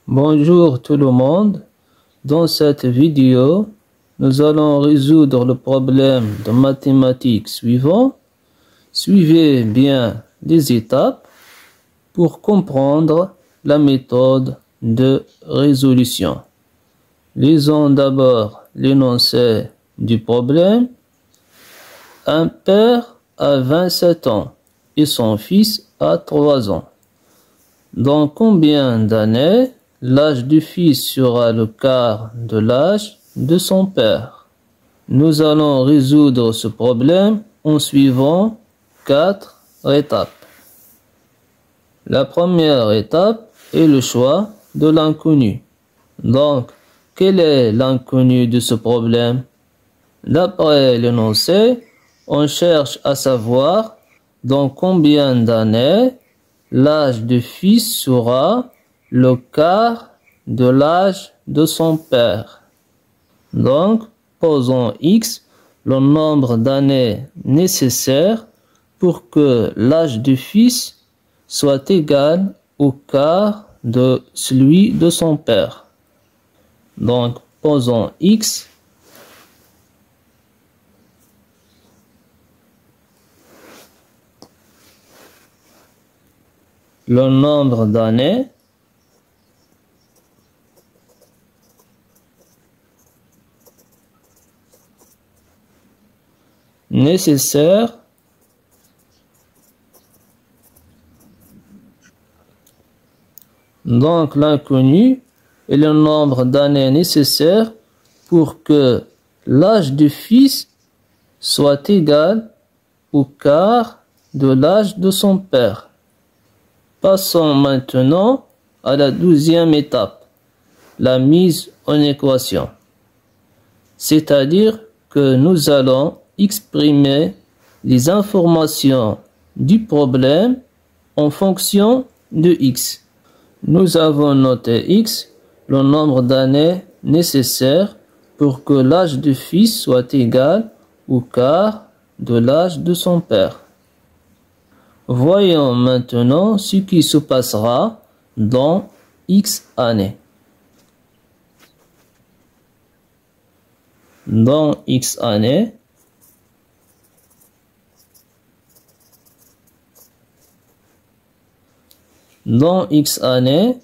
Bonjour tout le monde. Dans cette vidéo, nous allons résoudre le problème de mathématiques suivant. Suivez bien les étapes pour comprendre la méthode de résolution. Lisons d'abord l'énoncé du problème. Un père a 27 ans et son fils a 3 ans. Dans combien d'années l'âge du fils sera le quart de l'âge de son père? Nous allons résoudre ce problème en suivant 4 étapes. La première étape est le choix de l'inconnu. Donc, quel est l'inconnu de ce problème? D'après l'énoncé, on cherche à savoir dans combien d'années l'âge du fils sera le quart de l'âge de son père. Donc, posons X, le nombre d'années nécessaires pour que l'âge du fils soit égal au quart de celui de son père. Donc, posons X. Le nombre d'années nécessaires donc l'inconnu est le nombre d'années nécessaires pour que l'âge du fils soit égal au quart de l'âge de son père. Passons maintenant à la 12e étape, la mise en équation. C'est-à-dire que nous allons exprimer les informations du problème en fonction de X. Nous avons noté X, le nombre d'années nécessaires pour que l'âge du fils soit égal au quart de l'âge de son père. Voyons maintenant ce qui se passera dans X années. Dans X années,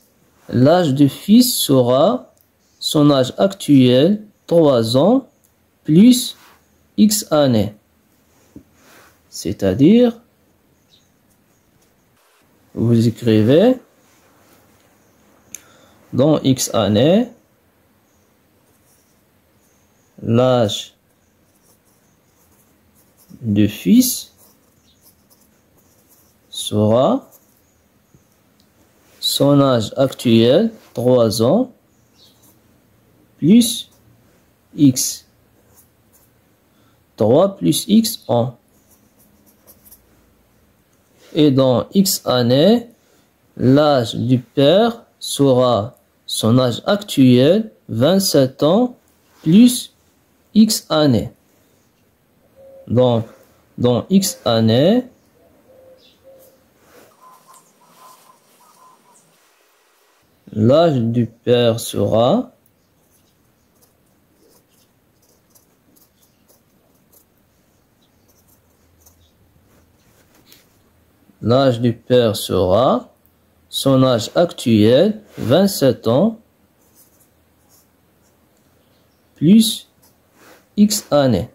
l'âge du fils sera son âge actuel, 3 ans, plus X années. C'est-à-dire, vous écrivez dans X années, l'âge du fils sera son âge actuel, 3 ans, plus X. 3 plus X ans. Et dans X années, l'âge du père sera son âge actuel, 27 ans, plus X années. Donc, dans X années, l'âge du père sera son âge actuel, 27 ans, plus X années.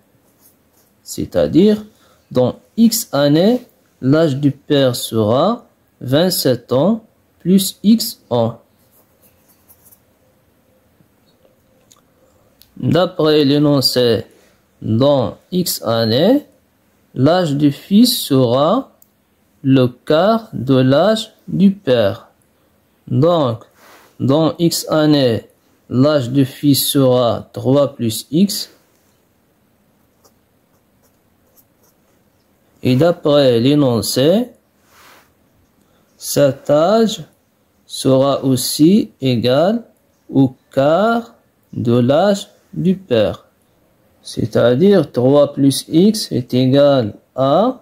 C'est-à-dire, dans X années, l'âge du père sera 27 ans, plus X ans. D'après l'énoncé, dans X années, l'âge du fils sera le quart de l'âge du père. Donc, dans X années, l'âge du fils sera 3 plus X. Et d'après l'énoncé, cet âge sera aussi égal au quart de l'âge du père. C'est-à-dire 3 plus X est égal à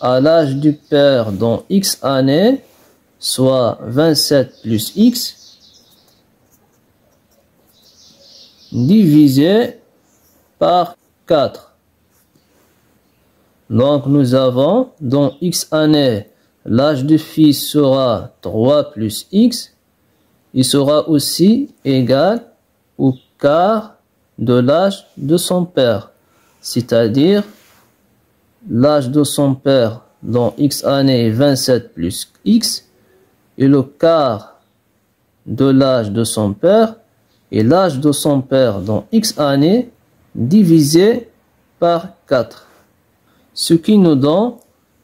l'âge du père dans X années, soit 27 plus X, divisé par 4. Donc nous avons dans X années, l'âge du fils sera 3 plus X. Il sera aussi égal au quart de l'âge de son père. C'est-à-dire l'âge de son père dans X années est 27 plus X. Et le quart de l'âge de son père et l'âge de son père dans X années divisé par 4. Ce qui nous donne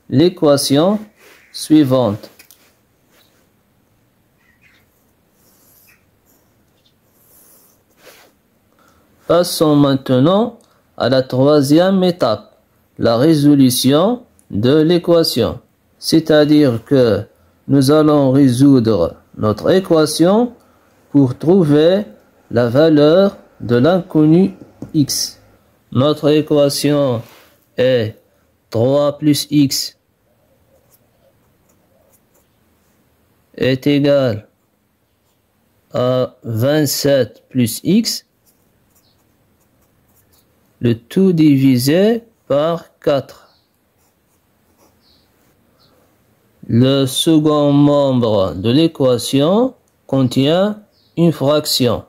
l'équation suivante. Passons maintenant à la troisième étape, la résolution de l'équation. C'est-à-dire que nous allons résoudre notre équation pour trouver la valeur de l'inconnu x. Notre équation est 3 plus x est égal à 27 plus x, le tout divisé par 4. Le second membre de l'équation contient une fraction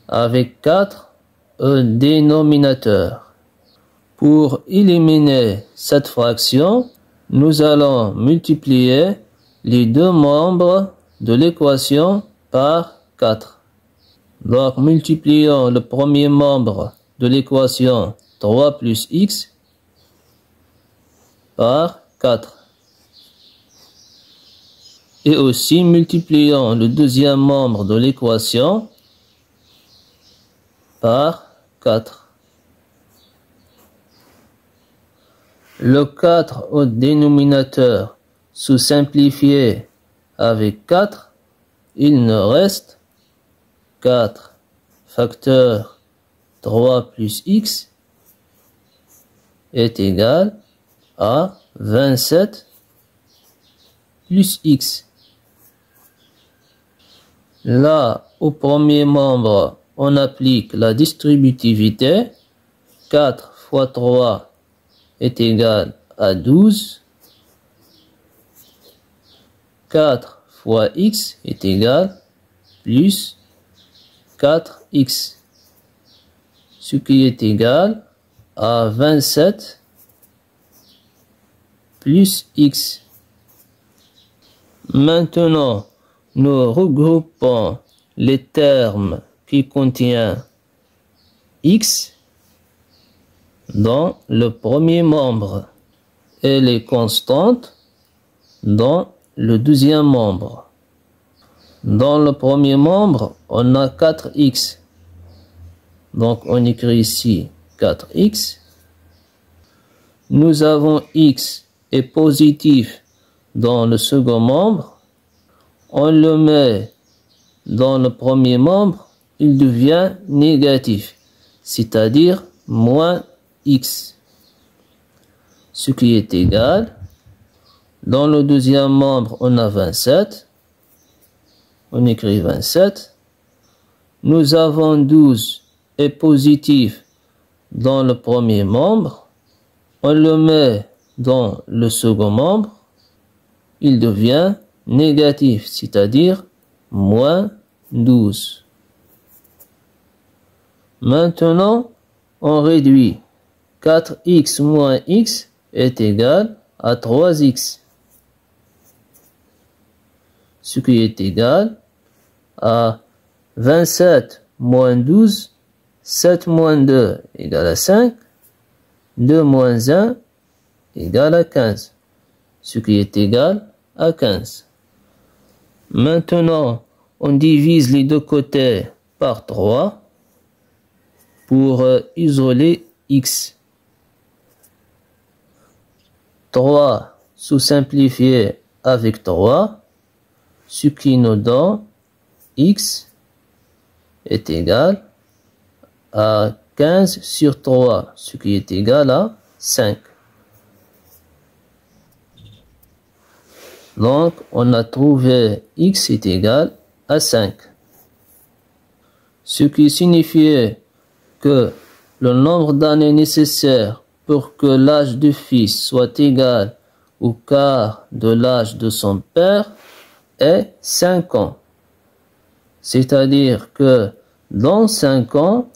avec 4 au dénominateur. Pour éliminer cette fraction, nous allons multiplier les deux membres de l'équation par 4. Donc multiplions le premier membre de l'équation 3 plus x par 4. Et aussi multiplions le deuxième membre de l'équation par 4. Le 4 au dénominateur sous-simplifié avec 4, il nous reste 4 facteur 3 plus x est égal à 27 plus x. Là, au premier membre, on applique la distributivité. 4 fois 3 est égal à 12. 4 fois x est égal plus 4x. Ce qui est égal à 27 plus x. Maintenant, nous regroupons les termes qui contiennent x dans le premier membre et les constantes dans le deuxième membre. Dans le premier membre, on a 4x. Donc on écrit ici 4x. Nous avons x est positif dans le second membre. On le met dans le premier membre, il devient négatif, c'est-à-dire moins x. Ce qui est égal, dans le deuxième membre, on a 27. On écrit 27. Nous avons 12 est positif dans le premier membre. On le met dans le second membre, il devient négatif, c'est-à-dire moins 12. Maintenant, on réduit. 4x moins x est égal à 3x. Ce qui est égal à 27 moins 12, 7 moins 2 égale à 5, 2 moins 1 égale à 15, ce qui est égal à 15. Maintenant, on divise les deux côtés par 3 pour isoler x. 3 sous-simplifié avec 3, ce qui nous donne x est égal à 15 sur 3, ce qui est égal à 5. Donc, on a trouvé x est égal à 5. ce qui signifiait que le nombre d'années nécessaires pour que l'âge du fils soit égal au quart de l'âge de son père est 5 ans. C'est-à-dire que dans 5 ans,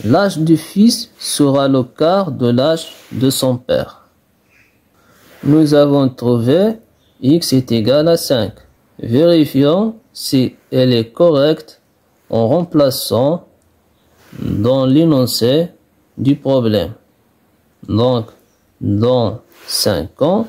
l'âge du fils sera le quart de l'âge de son père. Nous avons trouvé x est égal à 5. Vérifions si elle est correcte en remplaçant dans l'énoncé du problème. Donc, dans 5 ans,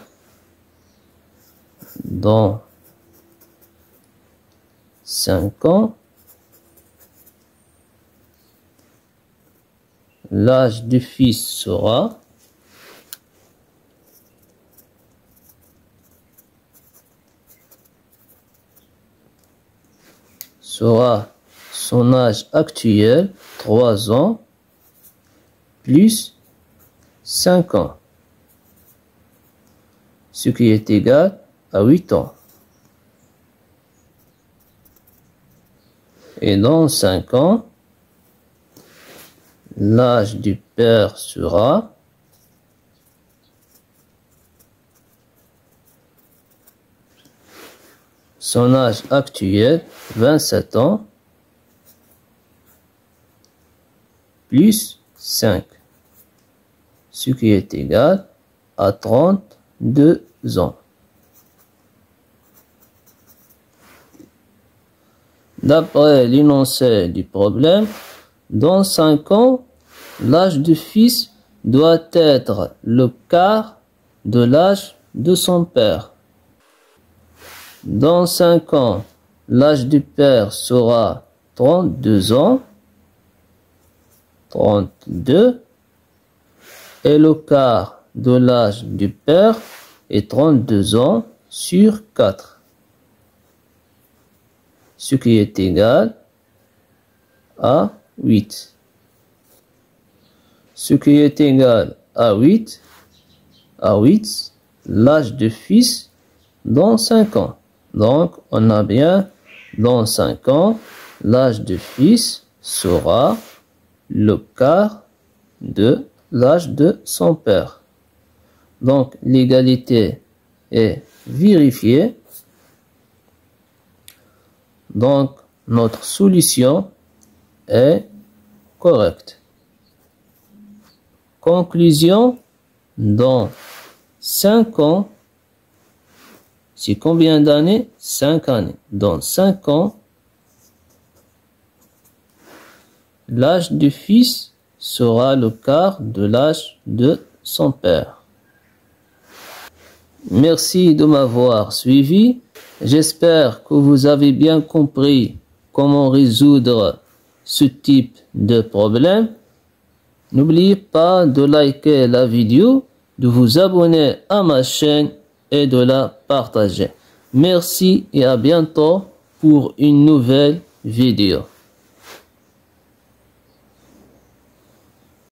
l'âge du fils sera son âge actuel, 3 ans, plus 5 ans, ce qui est égal à 8 ans. Et dans 5 ans, l'âge du père sera son âge actuel, 27 ans, plus 5, ce qui est égal à 32 ans. D'après l'énoncé du problème, dans 5 ans, l'âge du fils doit être le quart de l'âge de son père. Dans 5 ans, l'âge du père sera 32 ans, 32, et le quart de l'âge du père est 32 ans sur 4, ce qui est égal à 8. Ce qui est égal à 8, l'âge du fils dans 5 ans. Donc, on a bien, dans 5 ans, l'âge du fils sera le quart de l'âge de son père. Donc, l'égalité est vérifiée. Donc, notre solution est correcte. Conclusion, dans 5 ans, c'est combien d'années? 5 années. Dans 5 ans, l'âge du fils sera le quart de l'âge de son père. Merci de m'avoir suivi. J'espère que vous avez bien compris comment résoudre ce type de problème. N'oubliez pas de liker la vidéo, de vous abonner à ma chaîne et de la partager. Merci et à bientôt pour une nouvelle vidéo.